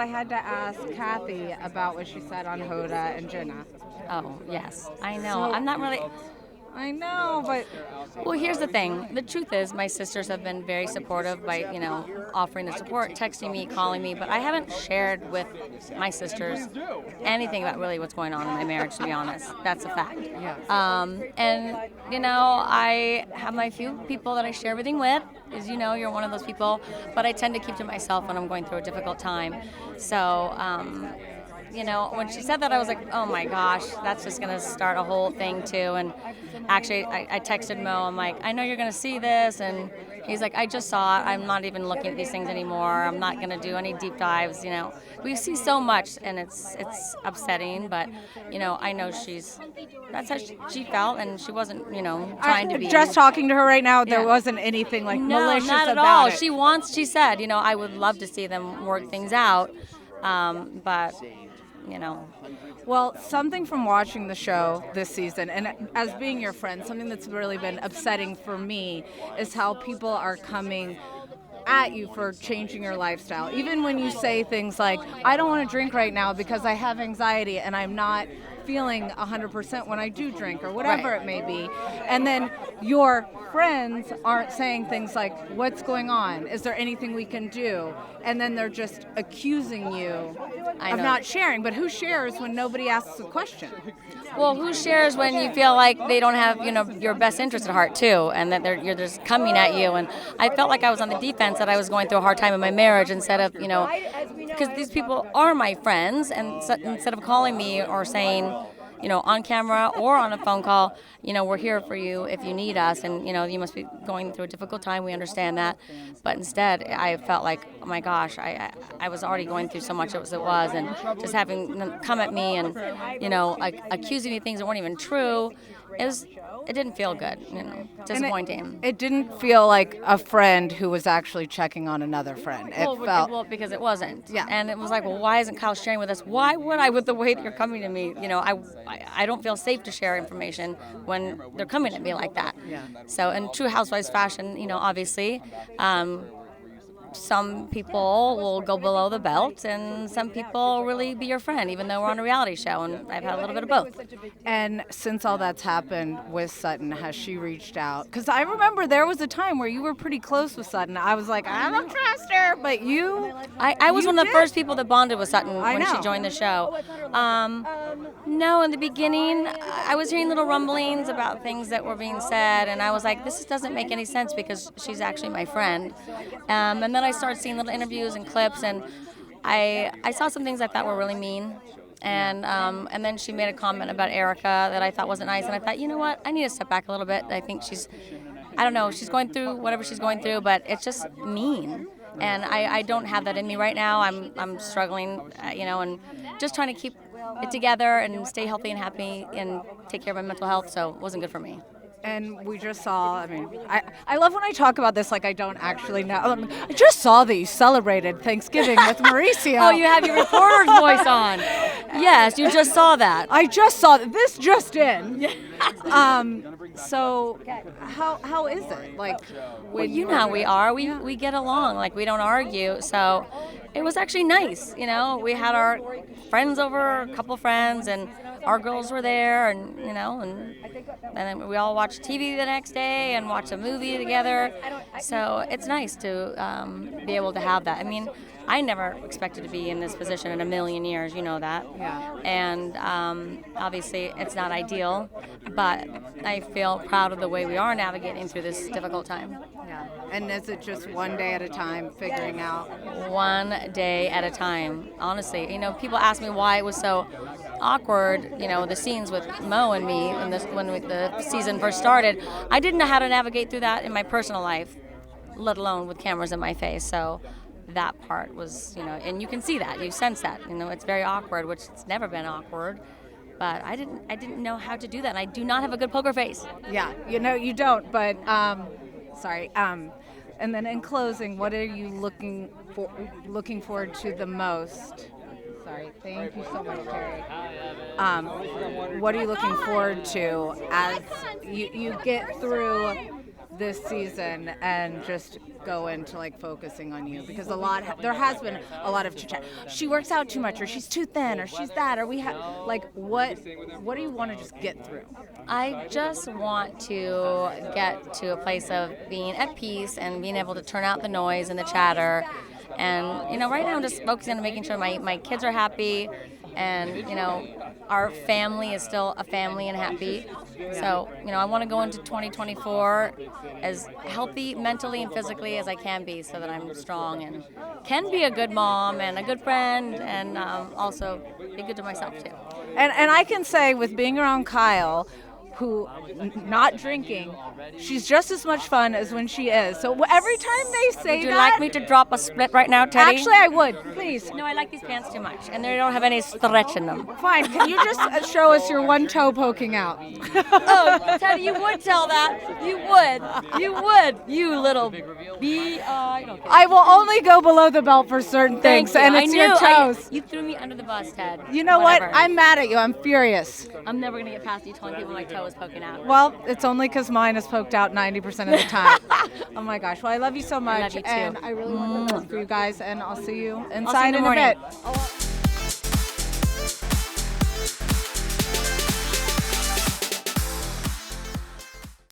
I had to ask Kathy about what she said on Hoda and Jenna. Oh, yes. I know. So- I'm not really. I know, but Well, here's the thing. The truth is, my sisters have been very supportive by, offering the support, texting me, calling me, but I haven't shared with my sisters anything about really what's going on in my marriage, to be honest. That's a fact. Yeah. I have my few people that I share everything with. As you know, you're one of those people, but I tend to keep to myself when I'm going through a difficult time. So, when she said that, I was like, oh my gosh, that's just going to start a whole thing too. And actually, I texted Mo, I'm like, I know you're going to see this. And he's like, I just saw it. I'm not even looking at these things anymore. I'm not going to do any deep dives. We see so much and it's upsetting, but, I know that's how she felt, and she wasn't, trying to be. Just talking to her right now, there Yeah. wasn't anything like No, malicious not at about all. it. She said, I would love to see them work things out, but. Well, something from watching the show this season, and as being your friend, something that's really been upsetting for me is how people are coming at you for changing your lifestyle. Even when you say things like, I don't want to drink right now because I have anxiety and I'm not feeling 100% when I do drink, or whatever Right. it may be. And then your friends aren't saying things like, what's going on? Is there anything we can do? And then they're just accusing you of not sharing. But who shares when nobody asks a question? Well, who shares when you feel like they don't have, your best interest at heart too, and that you're just coming at you? And I felt like I was on the defense, that I was going through a hard time in my marriage, instead of, because these people are my friends, and instead of calling me or saying, on camera or on a phone call, we're here for you if you need us, and, you must be going through a difficult time. We understand that. But instead, I felt like, oh my gosh, I was already going through so much as it was, and just having them come at me and, like accusing me of things that weren't even true, it didn't feel good, disappointing. It didn't feel like a friend who was actually checking on another friend. Well, because it wasn't. Yeah. And it was like, well, why isn't Kyle sharing with us? Why would I, with the way that you're coming to me? I don't feel safe to share information when they're coming at me like that. Yeah. So in true Housewives fashion, obviously, some people will go below the belt, and some people really be your friend, even though we're on a reality show, and I've had a little bit of both. And since all that's happened with Sutton, has she reached out? Because I remember there was a time where you were pretty close with Sutton. I was like, I don't trust her, but you... I was you one of the did. first people that bonded with Sutton when she know. joined the show. No, in the beginning, I was hearing little rumblings about things that were being said, and I was like, this doesn't make any sense because she's actually my friend. And then I started seeing little interviews and clips, and I saw some things I thought were really mean. And then she made a comment about Erica that I thought wasn't nice, and I thought, you know what, I need to step back a little bit. I think she's going through whatever she's going through, but it's just mean. And I don't have that in me right now. I'm struggling, and just trying to keep it together and stay healthy and happy and take care of my mental health, so it wasn't good for me. And we just saw, I love when I talk about this like I don't actually know. I just saw that you celebrated Thanksgiving with Mauricio. Oh, you have your reporter's voice on. Yes, you just saw that. I just saw that. This just in. So how is it? Like, Well, you know how we are. We get along. Like, we don't argue. So it was actually nice. We had our friends over, a couple friends, and our girls were there, and and then we all watched TV the next day and watched a movie together. So it's nice to be able to have that. I mean, I never expected to be in this position in a million years, you know that. Yeah. And obviously it's not ideal, but I feel proud of the way we are navigating through this difficult time. Yeah. And is it just one day at a time figuring out? One day at a time, honestly. People ask me why it was so awkward, the scenes with Mo and me when the season first started. I didn't know how to navigate through that in my personal life, let alone with cameras in my face. So that part was, and you can see that, you sense that, it's very awkward, which it's never been awkward. But I didn't know how to do that, and I do not have a good poker face. Yeah, you don't. But sorry. And then in closing, what are you looking forward to the most? Sorry, thank you so much, Terry. What are you looking forward to as you get through this season and just go into like focusing on you? Because there has been a lot of chit-chat. She works out too much, or she's too thin, or she's that, or we have like what do you want to just get through? I just want to get to a place of being at peace and being able to turn out the noise and the chatter. And, you know, right now I'm just focusing on making sure my kids are happy and, you know, our family is still a family and happy. So, you know, I want to go into 2024 as healthy mentally and physically as I can be so that I'm strong and can be a good mom and a good friend and also be good to myself too. And I can say with being around Kyle, who not drinking, she's just as much fun as when she is. So every time they say Would you like me to drop a split right now, Teddi? Actually, I would, please. No, I like these pants too much, and they don't have any stretch in them. Fine, can you just show us your one toe poking out? Oh, Teddi, you would tell that. You would. You would. You little B.I. I will only go below the belt for certain things, and it's your toes. You threw me under the bus, Ted. You know Whatever. what? I'm mad at you. I'm furious. I'm never going to get past you telling people my toe is poking out. Well, it's only because mine is poked out 90% of the time. Oh my gosh. Well, I love you so much. I love you too. And I really want the best for you guys, and I'll see you inside in a bit.